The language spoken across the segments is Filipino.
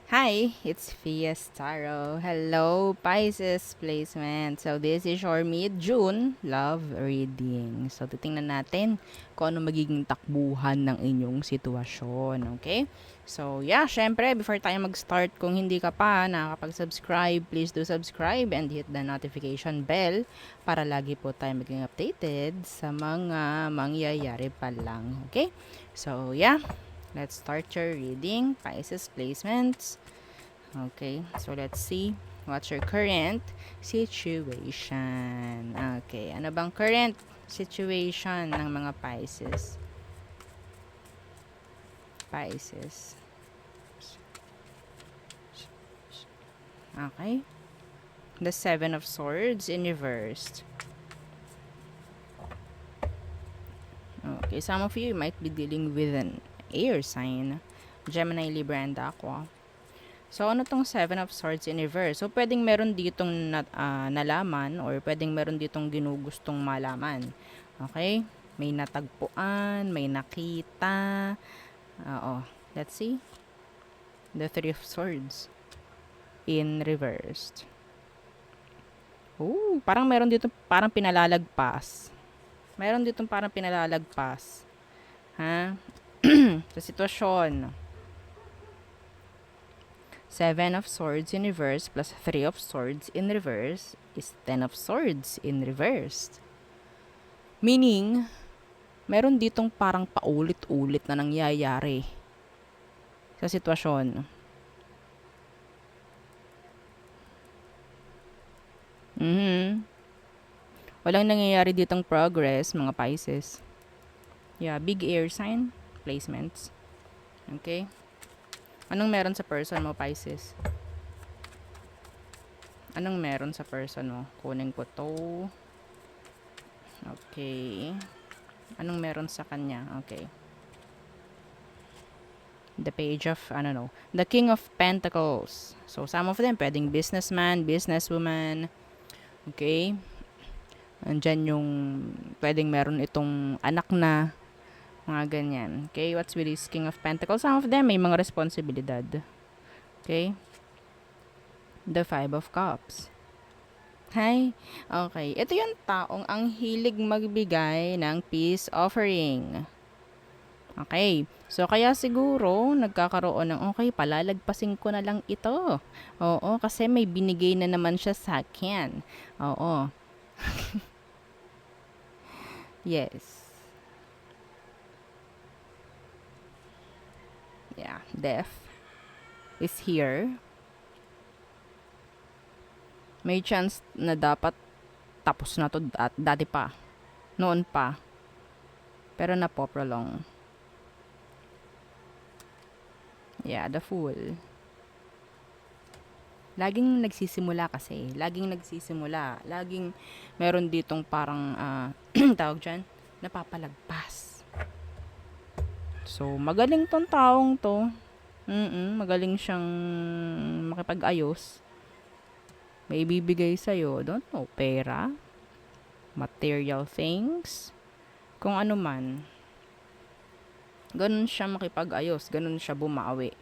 Hi, it's Fiestaro. Hello, Pisces placement. So, this is your mid-June love reading. So, titingnan natin kung ano magiging takbuhan ng inyong sitwasyon. Okay? So, yeah, syempre, before tayo mag-start, kung hindi ka pa nakakapag-subscribe, please do subscribe and hit the notification bell para lagi po tayo maging updated sa mga mangyayari pa lang. Okay? So, yeah. Let's start your reading, Pisces placements. Okay, so let's see what's your current situation. Okay, ano bang current situation ng mga Pisces? Pisces. Okay. The Seven of Swords in reversed. Okay, some of you might be dealing with an air sign. Gemini, Libra, and Aqua. So, ano tong Seven of Swords in reverse? So, pwedeng meron ditong nalaman or pwedeng meron ditong ginugustong malaman. Okay? May natagpuan, may nakita. Oo. Let's see. The Three of Swords in reversed. Oh, parang meron dito parang pinalalagpas. Meron dito parang pinalalagpas. Ha? Sa sitwasyon. Seven of Swords in reverse plus Three of Swords in reverse is Ten of Swords in reversed. Meaning, meron ditong parang paulit-ulit na nangyayari sa sitwasyon. Walang nangyayari ditong progress, mga Pisces. Yeah, big air sign placements. Okay? Anong meron sa person mo, Pisces? Anong meron sa person mo? Kunin ko to. Okay. Anong meron sa kanya? Okay. The page of, the King of Pentacles. So, some of them, pwedeng businessman, businesswoman. Okay? Andyan yung, pwedeng meron itong anak na, mga ganyan. Okay? What's with this King of Pentacles? Some of them, may mga responsibilidad. Okay? The Five of Cups. Hi. Okay. Ito yung taong ang hilig magbigay ng peace offering. Okay. So, kaya siguro, nagkakaroon ng, okay, palalagpasin ko na lang ito. Oo, kasi may binigay na naman siya sa akin. Oo. Yes. Yeah. Death is here. May chance na dapat tapos na to at dati pa. Noon pa. Pero napoprolong. Yeah, the Fool. Laging nagsisimula kasi. Laging nagsisimula. Laging meron ditong parang, tawag dyan, napapalagpas. So, magaling tong taong to. Magaling siyang makipag-ayos. May ibibigay sa'yo, don't know, pera, material things, kung ano man. Ganun siya makipag-ayos. Ganun siya bumawi.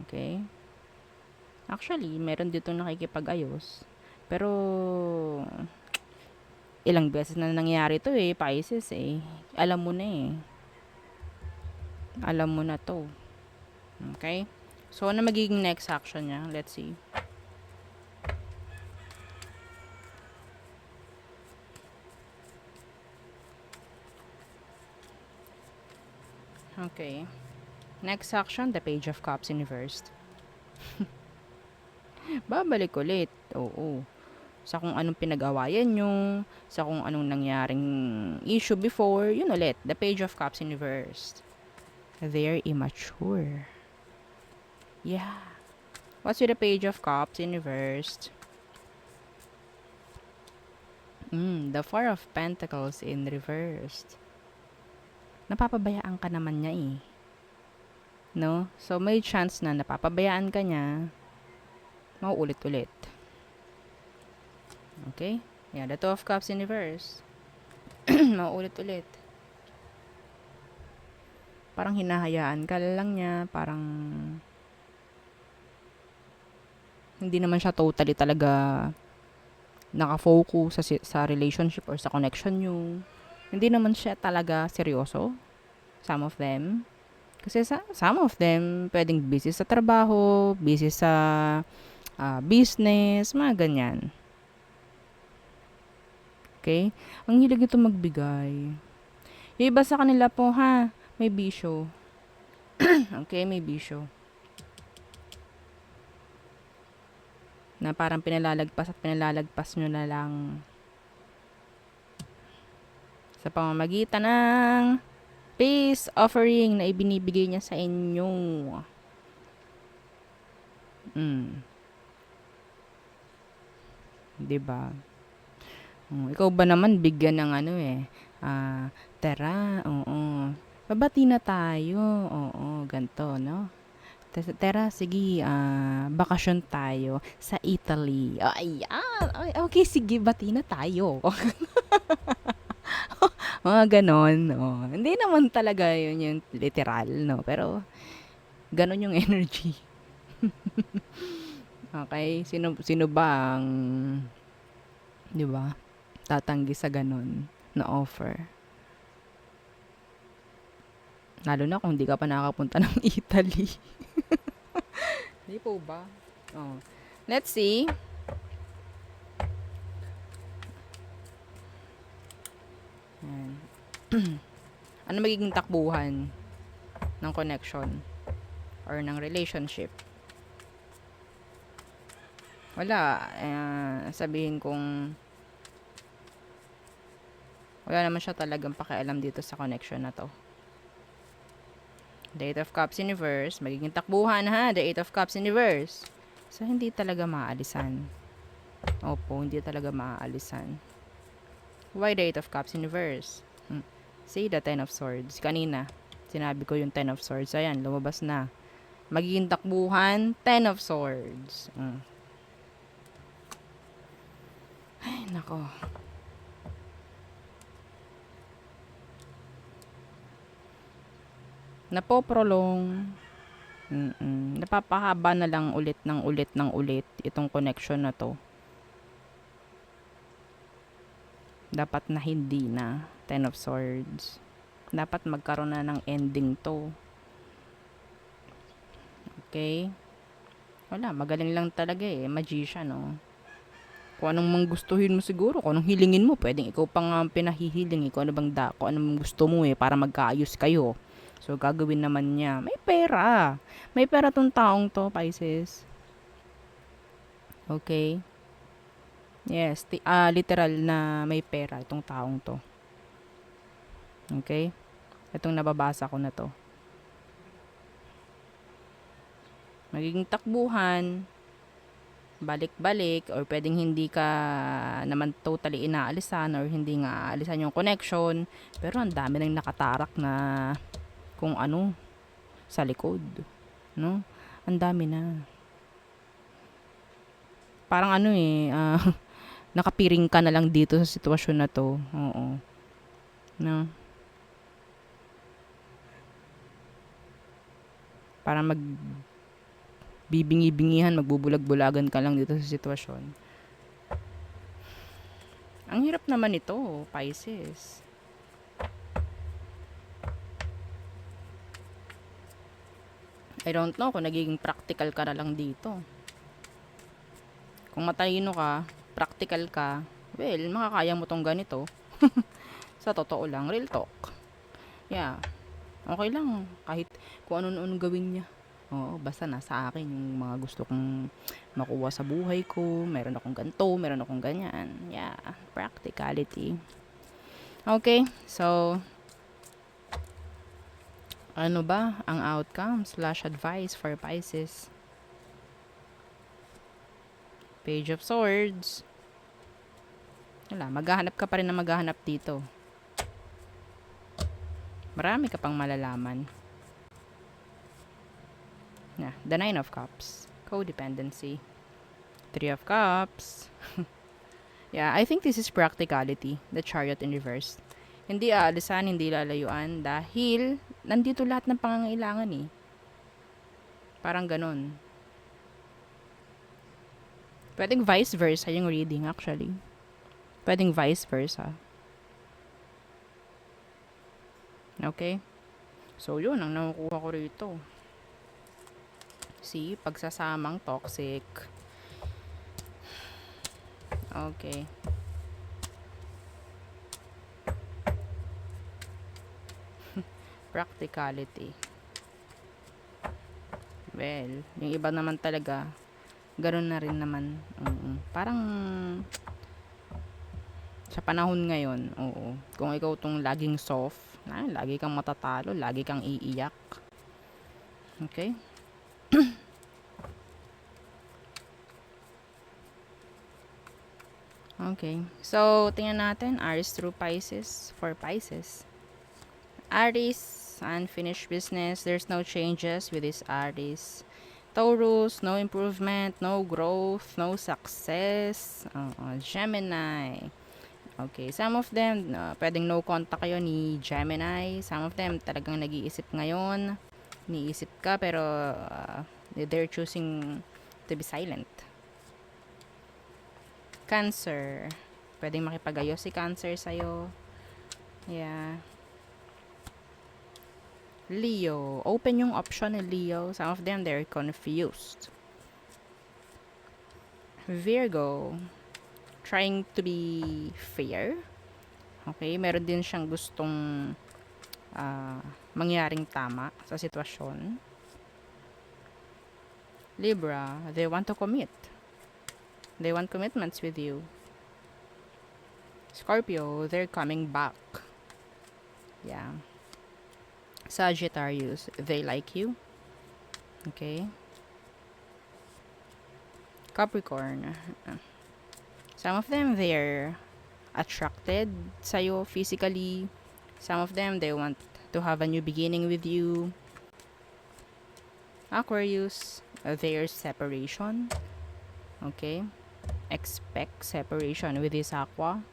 Okay? Actually, meron dito nakikipag-ayos. Pero, ilang beses na nangyari to eh, Pisces eh. Alam mo na eh. Alam mo na to. Okay? So, ano magiging next action niya? Let's see. Okay. Next action, the Page of Cups in reversed. Babalik ulit. Oo. Sa kung anong pinag-awayan nyo, sa kung anong nangyaring issue before, yun ulit. The Page of Cups in reversed. They're immature. Yeah. What's with the Page of Cups in reversed? The Four of Pentacles in reversed. Napapabayaan ka naman niya eh. No? So, may chance na napapabayaan ka niya, mauulit-ulit. Okay? Yeah, the Two of Cups in reverse. Mauulit-ulit. Parang hinahayaan ka lang niya, parang hindi naman siya totally talaga nakafocus sa relationship or sa connection nyo. Hindi naman siya talaga seryoso. Some of them. Kasi some of them, pwedeng busy sa trabaho, busy sa business, mga ganyan. Okay? Ang hilig ito magbigay. Yung iba sa kanila po, may bisyo. Okay, may bisyo. Na parang pinalalagpas nyo na lang sa pamamagitan ng peace offering na ibinibigay niya sa inyo. Diba? Ikaw ba naman bigyan ng tara, oo. Babati na tayo, oo, ganto, no? Tara, sige, bakasyon tayo sa Italy. Oh, ayan. Okay, sige, bati na tayo. Mga ganon, oh. Hindi naman talaga yun yung literal, no? Pero, ganon yung energy. Okay? Sino ba ang, di ba, tatanggi sa ganon na offer? Lalo na kung hindi ka pa nakakapunta ng Italy. Hindi po ba? Oh. Let's see. Ano magiging takbuhan ng connection or ng relationship? Wala. Sabihin kong wala naman siya talagang pakialam dito sa connection na to. The Eight of Cups in reverse. Magiging takbuhan, The Eight of Cups in reverse. So, hindi talaga maaalisan. Opo, hindi talaga maaalisan. Why the Eight of Cups in reverse? See, the Ten of Swords. Kanina, sinabi ko yung Ten of Swords. Ayan, lumabas na. Magiging takbuhan, Ten of Swords. Ay, nako. Napoprolong. Napapahaba na lang ulit itong connection na to. Dapat na hindi na. Ten of Swords. Dapat magkaroon na ng ending to. Okay? Wala, magaling lang talaga magician, no? Kung anong manggustuhin mo siguro, kung anong hilingin mo, pwedeng ikaw pang pinahihiling, kung ano bang kung anong gusto mo para magkaayos kayo. So, gagawin naman niya. May pera. May pera tong taong to, Pisces. Okay? Yes, literal na may pera itong taong to. Okay? Itong nababasa ko na to. Magiging takbuhan, balik-balik, or pwedeng hindi ka naman totally inaalisan or hindi nga aalisan yung connection, pero ang dami nang nakatarak na kung ano sa likod, no? Ang dami na. Parang nakapiring ka na lang dito sa sitwasyon na to. Oo. No? Parang bibingi-bingihan, magbubulag-bulagan ka lang dito sa sitwasyon. Ang hirap naman ito, Pisces. I don't know kung nagiging practical ka na lang dito. Kung matalino ka, practical ka, well, makakaya mo tong ganito. Sa totoo lang, real talk. Yeah. Okay lang. Kahit kung ano-ano gawin niya. Oo, basta nasa akin yung mga gusto kong makuha sa buhay ko. Meron akong ganito, meron akong ganyan. Yeah, practicality. Okay, so ano ba ang outcome/advice for Pisces? Page of Swords. Wala, maghahanap ka pa rin na maghahanap dito. Marami ka pang malalaman. Yeah, the Nine of Cups. Codependency. Three of Cups. Yeah, I think this is practicality. The Chariot in reverse. Hindi aalisan, hindi lalayuan dahil nandito lahat ng pangangailangan eh. Parang ganun. Pwedeng vice versa yung reading actually. Pwedeng vice versa. Okay? So, yun ang nakukuha ko rito. See, pagsasamang toxic. Okay. Practicality. Well, yung iba naman talaga, ganun na rin naman. Parang, sa panahon ngayon, oo. Kung ikaw tong laging soft, lagi kang matatalo, lagi kang iiyak. Okay? Okay. So, tingnan natin. Aries through Pisces for Pisces. Aries, unfinished business. There's no changes with this Aries. Taurus, no improvement, no growth, no success. Gemini. Okay, some of them, pwedeng no contact kayo ni Gemini. Some of them, talagang nag-iisip ngayon. Niisip ka, pero they're choosing to be silent. Cancer. Pwedeng makipag-ayos si Cancer sa'yo. Yeah. Leo. Open yung option ni Leo. Some of them, they're confused. Virgo. Trying to be fair. Okay, meron din siyang gustong mangyaring tama sa sitwasyon. Libra, they want to commit. They want commitments with you. Scorpio, they're coming back. Yeah. Sagittarius, they like you. Okay. Capricorn, some of them, they're attracted sa'yo physically. Some of them, they want to have a new beginning with you. Aquarius, their separation. Okay. Expect separation with this Aqua.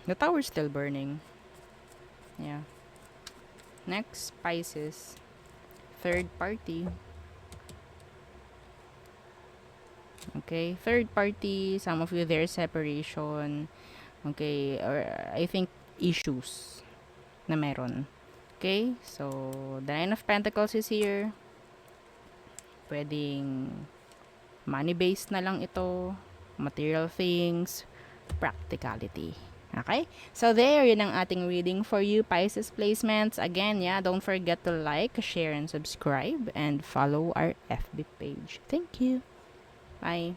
The tower's still burning. Yeah. Next, Pisces. Third party. Okay, third party, some of you their separation. Okay, or I think issues na meron. Okay, so the Nine of Pentacles is here. Pwedeng money-based na lang ito, material things, practicality. Okay? So there, yun ang ating reading for you, Pisces placements. Again, yeah, don't forget to like, share, and subscribe, and follow our FB page. Thank you. Bye.